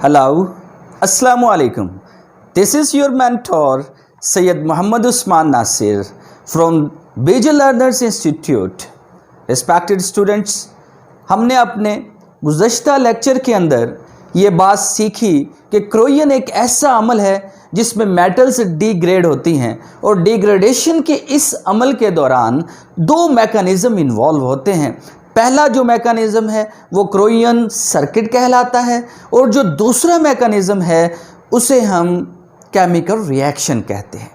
Hello, Assalamu alaikum. This is your mentor Sayyid Muhammad Usman Nasir from Beja Learners Institute. Respected students, हमने अपने गुज़श्ता lecture के अंदर ये बात सीखी कि क्रोयन एक ऐसा अमल है जिसमें मेटल्स डिग्रेड होती हैं और डिग्रेडेशन के इस अमल के दौरान दो मैकेनिज़्म इन्वॉल्व होते हैं। पहला जो मैकेनिज़्म है वो क्रोयन सर्किट कहलाता है और जो दूसरा मैकेनिज़्म है उसे हम केमिकल रिएक्शन कहते हैं।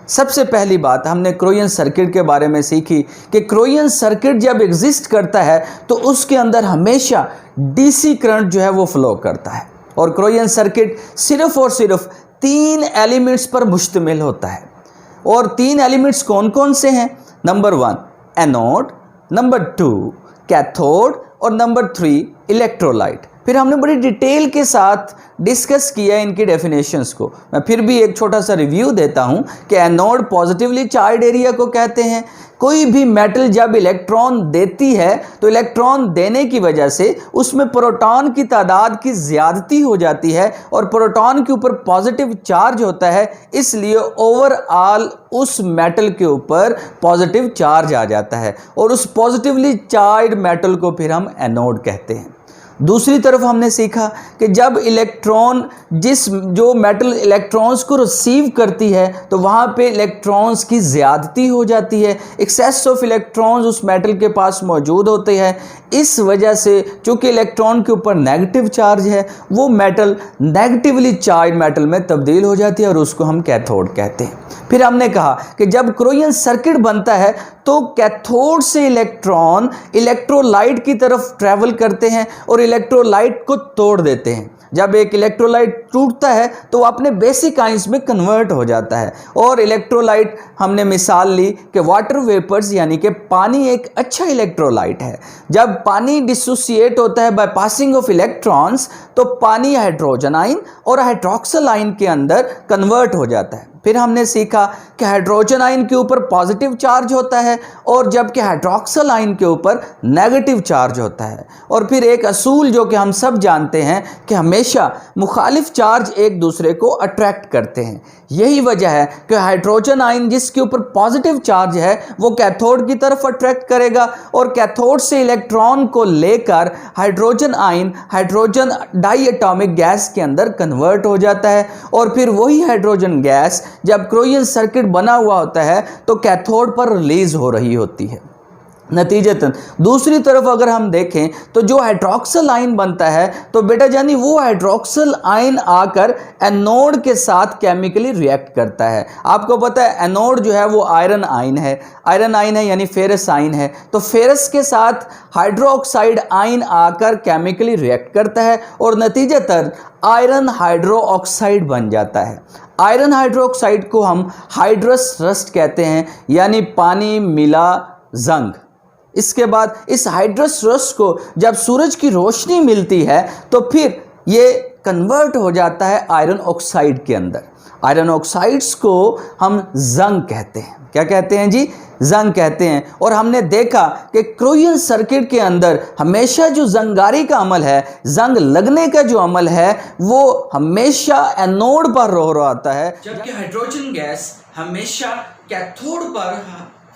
सबसे पहली बात हमने क्रोयन सर्किट के बारे में सीखी कि क्रोयन सर्किट जब एग्जिस्ट करता है तो उसके अंदर हमेशा डीसी करंट जो है वो फ्लो करता है और क्रोयन सर्किट सिर्फ और सिर्फ 3 एलिमेंट्स पर मुश्तमिल होता है। और 3 एलिमेंट्स कौन कौन से हैं? नंबर 1 एनोड, नंबर 2 कैथोड और नंबर 3 इलेक्ट्रोलाइट। फिर हमने बड़ी डिटेल के साथ डिस्कस किया इनकी डेफिनेशंस को। मैं फिर भी एक छोटा सा रिव्यू देता हूं कि एनोड पॉजिटिवली चार्ज एरिया को कहते हैं। कोई भी मेटल जब इलेक्ट्रॉन देती है तो इलेक्ट्रॉन देने की वजह से उसमें प्रोटॉन की तादाद की ज़्यादती हो जाती है और प्रोटॉन के ऊपर पॉजिटिव चार्ज होता है, इसलिए ओवरऑल उस मेटल के ऊपर पॉजिटिव चार्ज आ जाता है और उस पॉजिटिवली चार्ज मेटल को फिर हम एनोड कहते हैं। दूसरी तरफ हमने सीखा कि जब इलेक्ट्रॉन जो मेटल इलेक्ट्रॉन्स को रिसीव करती है तो वहाँ पे इलेक्ट्रॉन्स की ज़्यादती हो जाती है, एक्सेस ऑफ इलेक्ट्रॉन्स उस मेटल के पास मौजूद होते हैं। इस वजह से चूँकि इलेक्ट्रॉन के ऊपर नेगेटिव चार्ज है वो मेटल नेगेटिवली चार्ज मेटल में तब्दील हो जाती है और उसको हम कैथोड कहते हैं। फिर हमने कहा कि जब क्रोयन सर्किट बनता है तो कैथोड से इलेक्ट्रॉन इलेक्ट्रोलाइट की तरफ ट्रैवल करते हैं और इलेक्ट्रोलाइट को तोड़ देते हैं। जब एक इलेक्ट्रोलाइट टूटता है तो वो अपने बेसिक आयंस में कन्वर्ट हो जाता है और इलेक्ट्रोलाइट हमने मिसाल ली कि वाटर वेपर्स यानी कि पानी एक अच्छा इलेक्ट्रोलाइट है। जब पानी डिसोसिएट होता है बाय पासिंग ऑफ इलेक्ट्रॉन्स तो पानी हाइड्रोजन आयन और हाइड्रोक्सिल आयन के अंदर कन्वर्ट हो जाता है। फिर हमने सीखा कि हाइड्रोजन आयन के ऊपर पॉजिटिव चार्ज होता है और जबकि हाइड्रोक्सिल आयन के ऊपर नेगेटिव चार्ज होता है। और फिर एक असूल जो कि हम सब जानते हैं कि हमेशा मुखालिफ चार्ज एक दूसरे को अट्रैक्ट करते हैं। यही वजह है कि हाइड्रोजन आयन जिसके ऊपर पॉजिटिव चार्ज है वो कैथोड की तरफ अट्रैक्ट करेगा और कैथोड से इलेक्ट्रॉन को लेकर hydrogen ion hydrogen diatomic gas के अंदर कन्वर्ट हो जाता है और फिर वही हाइड्रोजन गैस जब क्रोयन सर्किट बना हुआ होता है तो कैथोड पर रिलीज हो रही होती है। नतीजतन दूसरी तरफ अगर हम देखें तो जो हाइड्रोक्सिल आयन बनता है तो बेटा जानी वो हाइड्रोक्सिल आयन आकर एनोड के साथ केमिकली रिएक्ट करता है। आपको पता है एनोड जो है वो आयरन आयन है यानी फेरस आयन है, तो फेरस के साथ हाइड्रोक्साइड आयन आकर केमिकली रिएक्ट करता है और नतीजतन आयरन हाइड्रो ऑक्साइड बन जाता है। आयरन हाइड्रोक्साइड को हम हाइड्रस रस्ट कहते हैं यानी पानी मिला जंग। इसके बाद इस हाइड्रस रस्ट को जब सूरज की रोशनी मिलती है तो फिर ये कन्वर्ट हो जाता है आयरन ऑक्साइड के अंदर। आयरन ऑक्साइड्स को हम जंग कहते हैं। क्या कहते हैं जी? जंग कहते हैं। और हमने देखा कि क्रोयन सर्किट के अंदर हमेशा जो जंगारी का अमल है, जंग लगने का जो अमल है वो हमेशा एनोड पर हो रहा होता है, जबकि हाइड्रोजन गैस हमेशा कैथोड पर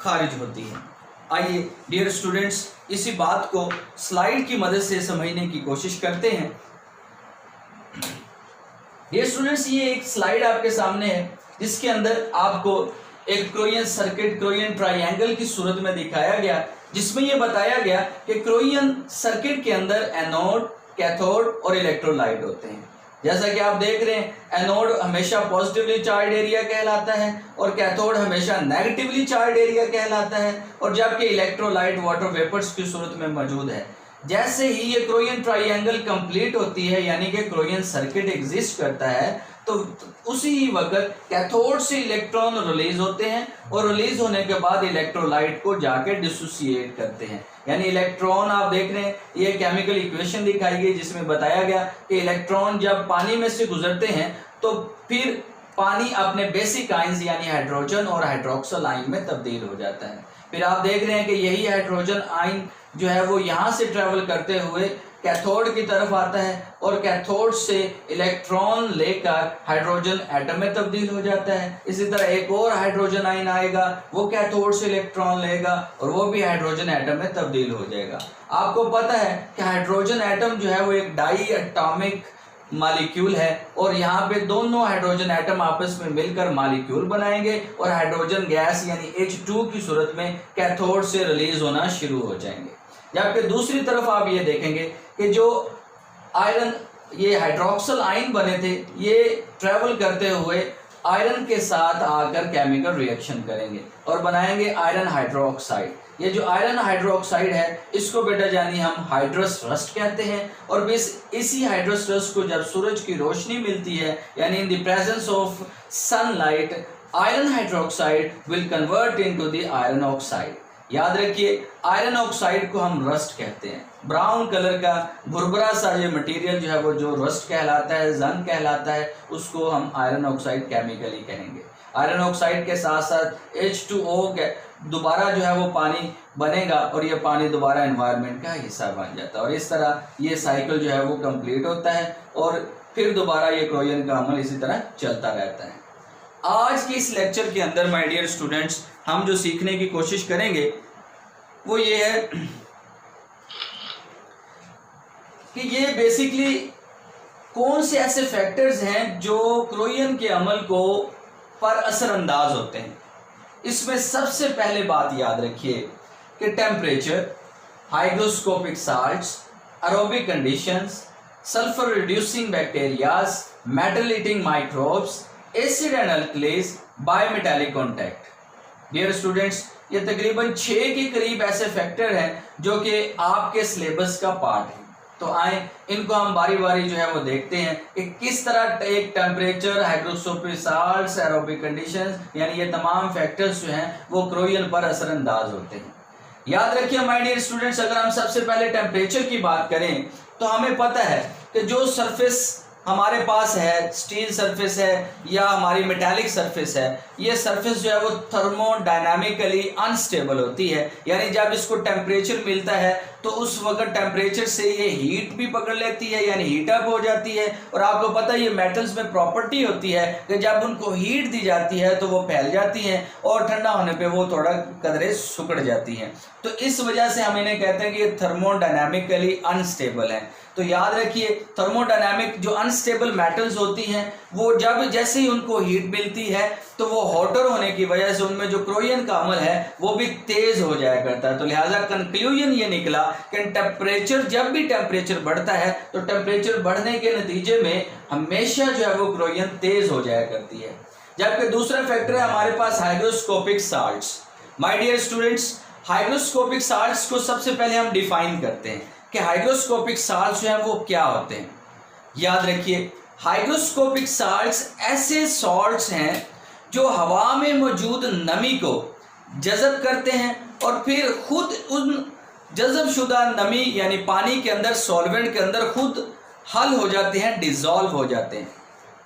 खारिज होती है। आइए डियर स्टूडेंट्स इसी बात को स्लाइड की मदद से समझने की कोशिश करते हैं। डियर स्टूडेंट्स ये एक स्लाइड आपके सामने है जिसके अंदर आपको एक क्रोयन सर्किट क्रोयन ट्रायंगल की सूरत में दिखाया गया, जिसमें यह बताया गया कि क्रोयन सर्किट के अंदर एनोड, कैथोड और इलेक्ट्रोलाइट होते हैं। जैसा कि आप देख रहे हैं एनोड हमेशा पॉजिटिवली चार्ज एरिया कहलाता है और कैथोड हमेशा नेगेटिवली चार्ज एरिया कहलाता है और जबकि इलेक्ट्रोलाइट वाटर वेपर्स की सूरत में मौजूद है। जैसे ही ये क्रोयन ट्रायंगल कंप्लीट होती है यानी कि क्रोयन सर्किट एग्जिस्ट करता है तो उसी वक्त कैथोड से इलेक्ट्रॉन रिलीज होते हैं और रिलीज होने के बाद इलेक्ट्रोलाइट को जाके डिसोसिएट करते हैं। यानी इलेक्ट्रॉन आप देख रहे हैं ये केमिकल इक्वेशन दिखाई गई जिसमें बताया गया कि इलेक्ट्रॉन जब पानी में से गुजरते हैं तो फिर पानी अपने बेसिक आयंस यानी हाइड्रोजन और हाइड्रोक्सिल आयन में तब्दील हो जाता है। फिर आप देख रहे हैं कि यही हाइड्रोजन आयन जो है वो यहाँ से ट्रेवल करते हुए कैथोड की तरफ आता है और कैथोड से इलेक्ट्रॉन लेकर हाइड्रोजन एटम में तब्दील हो जाता है। इसी तरह एक और हाइड्रोजन आयन आएगा, वो कैथोड से इलेक्ट्रॉन लेगा और वो भी हाइड्रोजन एटम में तब्दील हो जाएगा। आपको पता है कि हाइड्रोजन एटम जो है वो एक डाई एटॉमिक मॉलिक्यूल है और यहाँ पे दोनों हाइड्रोजन एटम आपस में मिलकर मॉलिक्यूल बनाएंगे और हाइड्रोजन गैस यानी H2 की सूरत में कैथोड से रिलीज होना शुरू हो जाएंगे। जबकि दूसरी तरफ आप ये देखेंगे कि जो आयरन, ये हाइड्रोक्सल आयन बने थे, ये ट्रेवल करते हुए आयरन के साथ आकर केमिकल रिएक्शन करेंगे और बनाएंगे आयरन हाइड्रोक्साइड। ये जो आयरन हाइड्रोक्साइड है इसको बेटा जानी हम हाइड्रस रस्ट कहते हैं और बस इसी हाइड्रस रस्ट को जब सूरज की रोशनी मिलती है यानी in the presence of sunlight, iron hydroxide will convert into the iron oxide. याद रखिए आयरन ऑक्साइड को हम रस्ट कहते हैं। ब्राउन कलर का भुरभुरा सा ये मटेरियल जो है वो जो रस्ट कहलाता है, जंग कहलाता है, उसको हम आयरन ऑक्साइड केमिकली कहेंगे। आयरन ऑक्साइड के साथ साथ H2O दोबारा जो है वो पानी बनेगा और ये पानी दोबारा एनवायरनमेंट का हिस्सा बन जाता है और इस तरह ये साइकिल जो है वो कंप्लीट होता है और फिर दोबारा ये क्रोजन का अमल इसी तरह चलता रहता है। आज के इस लेक्चर के अंदर माय डियर स्टूडेंट्स हम जो सीखने की कोशिश करेंगे वो ये है कि ये बेसिकली कौन से ऐसे फैक्टर्स हैं जो क्रोजन के अमल को पर असरअंदाज होते हैं। इसमें सबसे पहले बात याद रखिए कि temperature, hygroscopic salts, aerobic conditions, sulphur reducing bacterias, metal eating microbes, acid and alkalis, biometallic contact. Dear students ये तकरीबन 6 के करीब ऐसे फैक्टर हैं जो कि आपके सिलेबस का पार्ट है। तो आए इनको हम बारी बारी जो है वो देखते हैं कि किस तरह एक temperature, hygroscopic salts, aerobic conditions यानी ये तमाम फैक्टर्स जो हैं वो क्रोजन पर असरअंदाज होते हैं। याद रखिए माय डियर स्टूडेंट्स, अगर हम सबसे पहले टेम्परेचर की बात करें तो हमें पता है कि जो सरफेस हमारे पास है, स्टील सरफेस है या हमारी मेटालिक सरफेस है, ये सरफेस जो है वो थर्मोडायनामिकली अनस्टेबल होती है। यानी जब इसको टेम्परेचर मिलता है तो उस वक्त टेम्परेचर से ये हीट भी पकड़ लेती है यानी हीट अप हो जाती है और आपको पता है ये मेटल्स में प्रॉपर्टी होती है कि जब उनको हीट दी जाती है तो वो फैल जाती हैं और ठंडा होने पे वो थोड़ा कदरे सिकुड़ जाती हैं। तो इस वजह से हम इन्हें कहते हैं कि ये थर्मोडायनामिकली अनस्टेबल है। तो याद रखिए थर्मोडायनामिक जो अनस्टेबल मेटल्स होती हैं वो जब जैसे ही उनको हीट मिलती है तो वो हॉटर होने की वजह से उनमें जो क्रोजन का अमल है वो भी तेज हो जाया करता है। तो लिहाजा कंक्लूजन ये निकला कि टेम्परेचर, जब भी टेम्परेचर बढ़ता है तो टेम्परेचर बढ़ने के नतीजे में हमेशा जो है वो क्रोजन तेज हो जाया करती है। जबकि दूसरा फैक्टर है हमारे पास hygroscopic salts. My dear students hygroscopic salts को सबसे पहले हम डिफाइन करते हैं कि हाइग्रोस्कोपिक साल्ट्स जो हैं वो क्या होते हैं। याद रखिए हाइग्रोस्कोपिक साल्ट्स ऐसे सॉल्ट्स हैं जो हवा में मौजूद नमी को जज़ब करते हैं और फिर खुद उन जज़ब शुदा नमी यानी पानी के अंदर, सॉल्वेंट के अंदर खुद हल हो जाते हैं, डिज़ोल्व हो जाते हैं।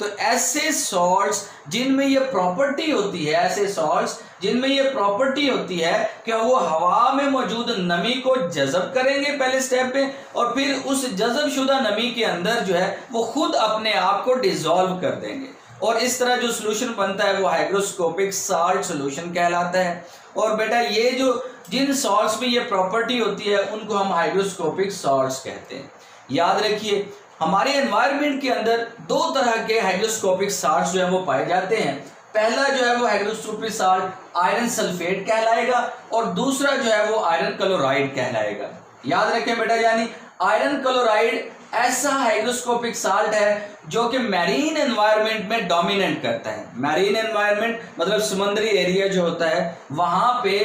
तो ऐसे सॉल्ट्स जिनमें ये प्रॉपर्टी होती है, ऐसे सॉल्ट्स जिनमें ये प्रॉपर्टी होती है कि वो हवा में मौजूद नमी को जज़ब करेंगे पहले स्टेप पे और फिर उस जज़ब शुदा नमी के अंदर जो है वो खुद अपने आप को डिज़ोल्व कर देंगे और इस तरह जो सोल्यूशन बनता है वो हाइग्रोस्कोपिक साल्ट सोल्यूशन कहलाता है। और बेटा ये जो जिन सॉल्ट्स में ये प्रॉपर्टी होती है उनको हम हाइग्रोस्कोपिक सॉल्ट्स कहते हैं। याद रखिए हमारे एनवायरनमेंट के अंदर 2 तरह के हाइग्रोस्कोपिक साल्ट्स जो है वो पाए जाते हैं। पहला जो है वो हाइग्रोस्कोपिक साल्ट आयरन सल्फेट कहलाएगा और दूसरा जो है वो आयरन क्लोराइड कहलाएगा। याद रखें बेटा, यानी आयरन क्लोराइड ऐसा हाइग्रोस्कोपिक साल्ट है जो कि मैरीन एनवायरनमेंट में डोमिनेट करता है। मैरीन एनवायरनमेंट मतलब समुद्री एरिया जो होता है वहां पे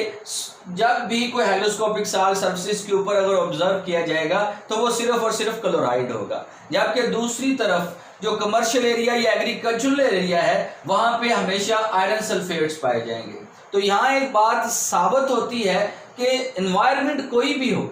जब भी कोई हाइग्रोस्कोपिक साल्ट सरफेस के ऊपर अगर ऑब्जर्व किया जाएगा तो वो सिर्फ और सिर्फ क्लोराइड होगा। जबकि दूसरी तरफ जो कमर्शियल एरिया या एग्रीकल्चरल एरिया है वहां पे हमेशा आयरन सल्फेट्स पाए जाएंगे। तो यहाँ एक बात साबित होती है कि एनवायरनमेंट कोई भी हो,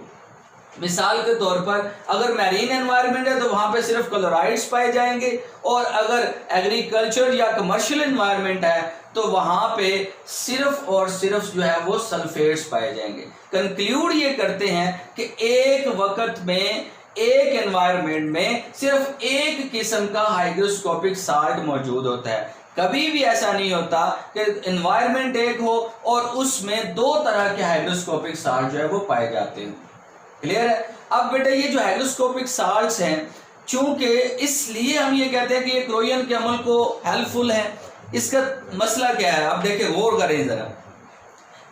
मिसाल के तौर पर अगर मैरीन एनवायरनमेंट है तो वहां पे सिर्फ क्लोराइड्स पाए जाएंगे और अगर एग्रीकल्चर या कमर्शियल एनवायरनमेंट है तो वहां पे सिर्फ और सिर्फ जो है वो सल्फेट्स पाए जाएंगे। कंक्लूड ये करते हैं कि एक वक्त में एक एनवायरनमेंट में सिर्फ एक किस्म का हाइग्रोस्कोपिक साल्ट मौजूद होता है। कभी भी ऐसा नहीं होता कि एनवायरनमेंट एक हो और उसमें दो तरह के हाइग्रोस्कोपिक साल्ट जो है वो पाए जाते हैं। क्लियर है? अब बेटा ये जो हाइग्रोस्कोपिक साल्ट्स हैं, चूंकि इसलिए हम ये कहते हैं कि ये क्रोयन के अमल को हेल्पफुल है। इसका मसला क्या है? अब देखिए, गौर करें जरा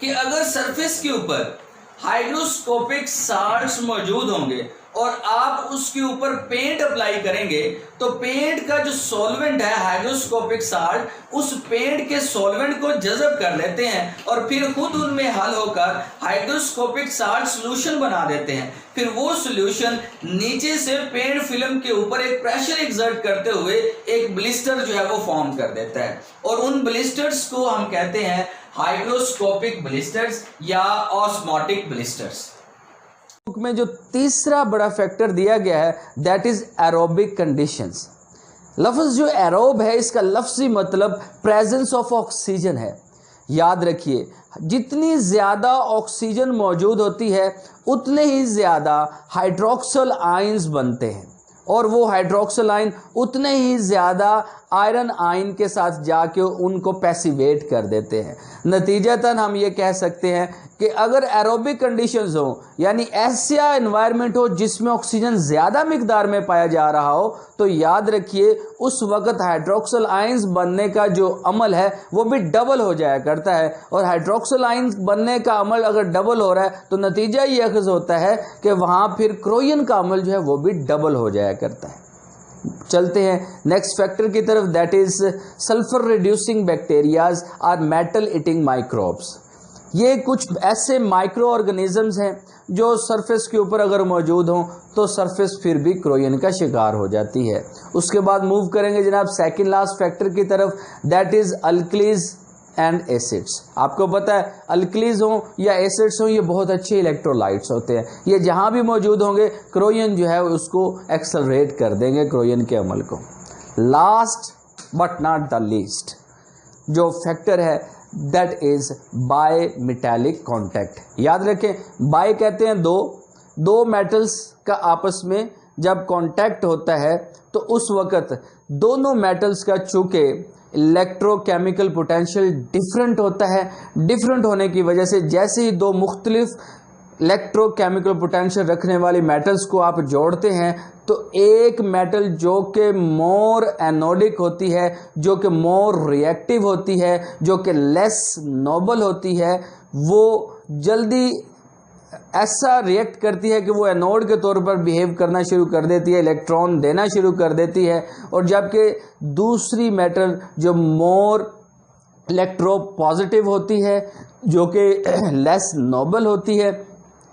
कि अगर सरफेस के ऊपर हाइग्रोस्कोपिक साल्ट्स मौजूद होंगे और आप उसके ऊपर पेंट अप्लाई करेंगे तो पेंट का जो सॉल्वेंट है हाइग्रोस्कोपिक साल्ट उस पेंट के सॉल्वेंट को जज़ब कर लेते हैं और फिर खुद उनमें हल होकर हाइग्रोस्कोपिक साल्ट सॉल्यूशन बना देते हैं। फिर वो सॉल्यूशन नीचे से पेंट फिल्म के ऊपर एक प्रेशर एक्सर्ट करते हुए एक ब्लिस्टर जो है वो फॉर्म कर देता है और उन ब्लिस्टर्स को हम कहते हैं हाइग्रोस्कोपिक ब्लिस्टर्स या ऑस्मोटिक ब्लिस्टर्स। में जो तीसरा बड़ा फैक्टर दिया गया है दैट इज एरोबिक कंडीशंस। लफ्ज़ जो एरोब है इसका लफ्ज़ी मतलब प्रेजेंस ऑफ ऑक्सीजन है। याद रखिए, जितनी ज़्यादा ऑक्सीजन मौजूद होती है उतने ही ज़्यादा हाइड्रोक्सल आयंस बनते हैं और वो हाइड्रोक्सल आयन उतने ही ज़्यादा आयरन आयन के साथ जाके उनको पैसिवेट कर देते हैं। नतीजतन हम ये कह सकते हैं कि अगर एरोबिक कंडीशंस हो यानी ऐसा एनवायरनमेंट हो जिसमें ऑक्सीजन ज़्यादा मिकदार में पाया जा रहा हो तो याद रखिए उस वक्त हाइड्रोक्सल आयंस बनने का जो अमल है वो भी डबल हो जाया करता है। और हाइड्रोक्सल आयंस बनने का अमल अगर डबल हो रहा है तो नतीजा ये अखज़ होता है कि वहाँ फिर क्रोयन का अमल जो है वो भी डबल हो जाया करता है। चलते हैं नेक्स्ट फैक्टर की तरफ, that is sulphur reducing bacterias or metal eating microbes. ये कुछ ऐसे माइक्रो ऑर्गेनिजम्स हैं जो सरफेस के ऊपर अगर मौजूद हों तो सरफेस फिर भी क्रोयन का शिकार हो जाती है। उसके बाद मूव करेंगे जनाब सेकंड लास्ट फैक्टर की तरफ, that is alkalis and acids. आपको पता है अल्कलीज हों या एसिड्स हों ये बहुत अच्छे इलेक्ट्रोलाइट्स होते हैं। ये जहाँ भी मौजूद होंगे क्रोयन जो है उसको एक्सेलरेट कर देंगे क्रोयन के अमल को। Last but not the least जो फैक्टर है that is by metallic contact. याद रखें, बाय कहते हैं दो मेटल्स का आपस में जब कांटेक्ट होता है तो उस वक्त दोनों मेटल्स का चूंकि इलेक्ट्रोकेमिकल पोटेंशियल डिफरेंट होता है, डिफरेंट होने की वजह से जैसे ही दो मुख्तलिफ इलेक्ट्रोकेमिकल पोटेंशियल रखने वाली मेटल्स को आप जोड़ते हैं तो एक मेटल जो कि मोर एनोडिक होती है, जो कि मोर रिएक्टिव होती है, जो कि लेस नोबल होती है, वो जल्दी ऐसा रिएक्ट करती है कि वो एनोड के तौर पर बिहेव करना शुरू कर देती है, इलेक्ट्रॉन देना शुरू कर देती है। और जबकि दूसरी मेटल जो मोर इलेक्ट्रो पॉजिटिव होती है, जो कि लेस नोबल होती है,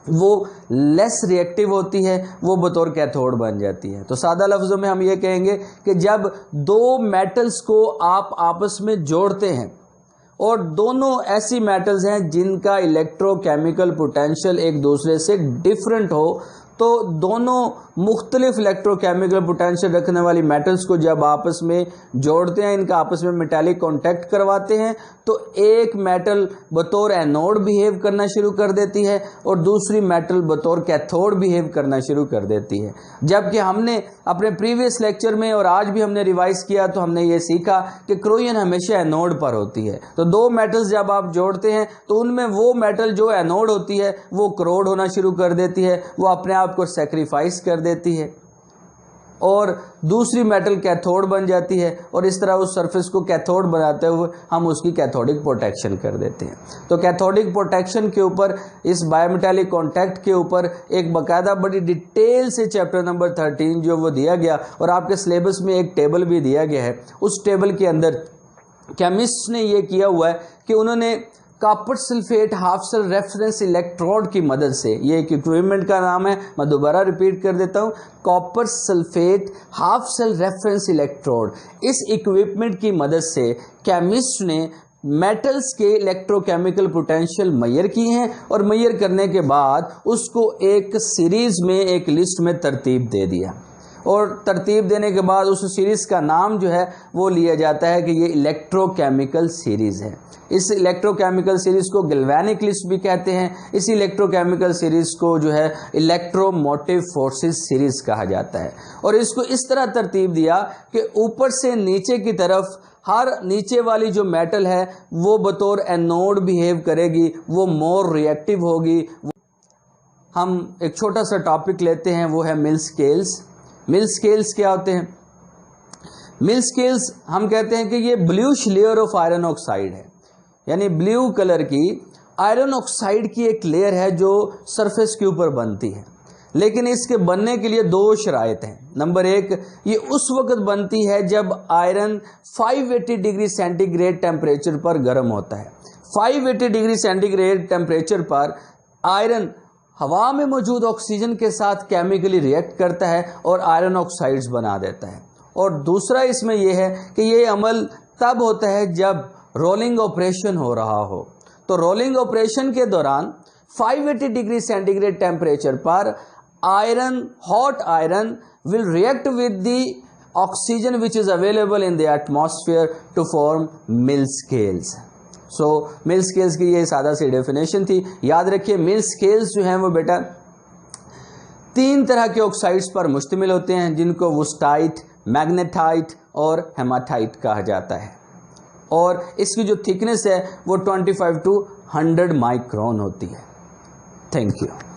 वो लेस रिएक्टिव होती है, वो बतौर कैथोड बन जाती है। तो सादा लफ्ज़ों में हम ये कहेंगे कि जब दो मेटल्स को आप आपस में जोड़ते हैं और दोनों ऐसी मेटल्स हैं जिनका इलेक्ट्रोकेमिकल पोटेंशियल एक दूसरे से डिफरेंट हो, तो दोनों मुख्तलिफ इलेक्ट्रोकेमिकल पोटेंशियल रखने वाली मेटल्स को जब आपस में जोड़ते हैं, इनका आपस में मेटालिक कांटेक्ट करवाते हैं, तो एक मेटल बतौर एनोड बिहेव करना शुरू कर देती है और दूसरी मेटल बतौर कैथोड बिहेव करना शुरू कर देती है। जबकि हमने अपने प्रीवियस लेक्चर में और आज भी हमने रिवाइज किया तो हमने ये सीखा कि क्रोयन हमेशा एनोड पर होती है। तो दो मेटल्स जब आप जोड़ते हैं तो उनमें वो मेटल जो एनोड होती है वो क्रोड होना शुरू कर देती है, वो अपने आप को सेक्रीफाइस कर देती है और दूसरी मेटल कैथोड बन जाती है और इस तरह उस सरफेस को कैथोड बनाते हुए हम उसकी कैथोडिक प्रोटेक्शन कर देते हैं। तो कैथोडिक प्रोटेक्शन के ऊपर, इस बायोमेटालिक कांटेक्ट के ऊपर एक बाकायदा बड़ी डिटेल से चैप्टर नंबर 13 जो वो दिया गया और आपके सिलेबस में एक टेबल भी दिया गया है। उस टेबल के अंदर केमिस्ट ने ये किया हुआ है कि उन्होंने copper sulphate half cell reference electrode की मदद से, ये एक इक्विपमेंट का नाम है, मैं दोबारा रिपीट कर देता हूँ, copper sulphate half cell reference electrode, इस इक्विपमेंट की मदद से केमिस्ट ने मेटल्स के इलेक्ट्रोकेमिकल पोटेंशियल मेजर किए हैं और मेजर करने के बाद उसको एक सीरीज में, एक लिस्ट में तरतीब दे दिया। और तरतीब देने के बाद उस सीरीज़ का नाम जो है वो लिया जाता है कि ये इलेक्ट्रोकेमिकल सीरीज़ है। इस इलेक्ट्रोकेमिकल सीरीज़ को गैल्वेनिक लिस्ट भी कहते हैं। इस इलेक्ट्रोकेमिकल सीरीज़ को जो है इलेक्ट्रोमोटिव फोर्सेस सीरीज़ कहा जाता है। और इसको इस तरह तरतीब दिया कि ऊपर से नीचे की तरफ हर नीचे वाली जो मेटल है वो बतौर एनोड बिहेव करेगी, वो मोर रिएक्टिव होगी। हम एक छोटा सा टॉपिक लेते हैं, वो है मिल स्केल्स। मिल स्केल्स क्या होते हैं? मिल स्केल्स हम कहते हैं कि ये bluish layer of iron oxide है, यानी ब्लू कलर की आयरन ऑक्साइड की एक लेयर है जो सरफेस के ऊपर बनती है। लेकिन इसके बनने के लिए दो शराइत हैं। नंबर एक, ये उस वक्त बनती है जब आयरन 580 डिग्री सेंटीग्रेड टेम्परेचर पर गर्म होता है। 580 डिग्री सेंटीग्रेड टेम्परेचर पर आयरन हवा में मौजूद ऑक्सीजन के साथ केमिकली रिएक्ट करता है और आयरन ऑक्साइड्स बना देता है। और दूसरा इसमें यह है कि ये अमल तब होता है जब रोलिंग ऑपरेशन हो रहा हो। तो रोलिंग ऑपरेशन के दौरान 580 डिग्री सेंटीग्रेड टेम्परेचर पर iron, hot iron will react with the oxygen which is available in the atmosphere to form mill scales. So mill scales की ये सादा सी डेफिनेशन थी। याद रखिए मिल स्केल्स जो हैं वो बेटा तीन तरह के ऑक्साइड्स पर मुश्तमिल होते हैं, जिनको वुस्टाइट, मैग्नेटाइट और हेमाटाइट कहा जाता है। और इसकी जो थिकनेस है वो 25 to 100 माइक्रोन होती है। Thank you.